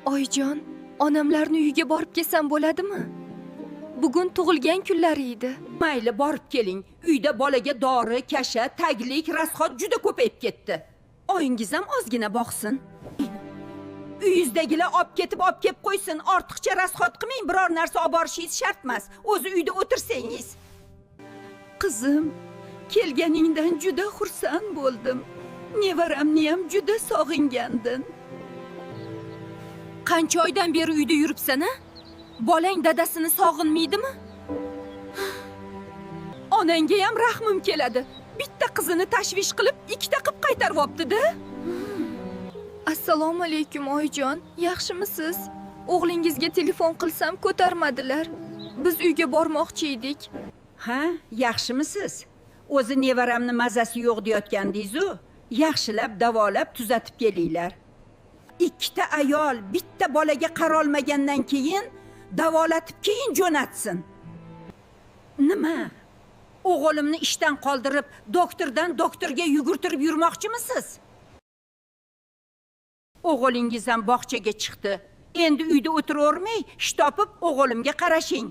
Oyijon, onamlarni uyiga borib kelsam bo'ladimi? Bugun tug'ilgan kunlari edi. Mayli, borib keling. Uyda bolaga dori, kasha, taglik, rasxot juda ko'payib ketdi. Oyingiz ham ozgina boqsin. Uyingizdagilar olib kelib qo'ysin. Ortiqcha rasxot qilmang, biror narsa olib borishingiz shart emas. O'zi uyda o'tirsangiz. Qizim, kelganingdan juda xursand bo'ldim. Nevaramni ham juda sog'ingandim. Qancha oydan beri uyda yuribsan-a? Bolang dadasini sog'inmaydimi? Onangga ham rahmim keladi. Bitta qizini tashvish qilib, ikkita qilib qaytarib olibdi-da. Assalomu alaykum oyijon, yaxshimisiz? O'g'lingizga telefon qilsam ko'tarmadilar. Biz uyga bormoqchi edik. Ha, yaxshimisiz? O'zi nevaramni mazasi yo'q deyotgandingiz-ku. Yaxshilab davolab tuzatib kelinglar. Ikkita ayol bitta bolaga qarolmagandan keyin davolatib keyin jo'natsin. Nima? O'g'limni ishdan qoldirib, doktordan doktorga yugurtirib yurmoqchimisiz? O'g'lingiz ham bog'chaga chiqdi. Endi uyda o'tiravermay, ish topib o'g'limga qarashing.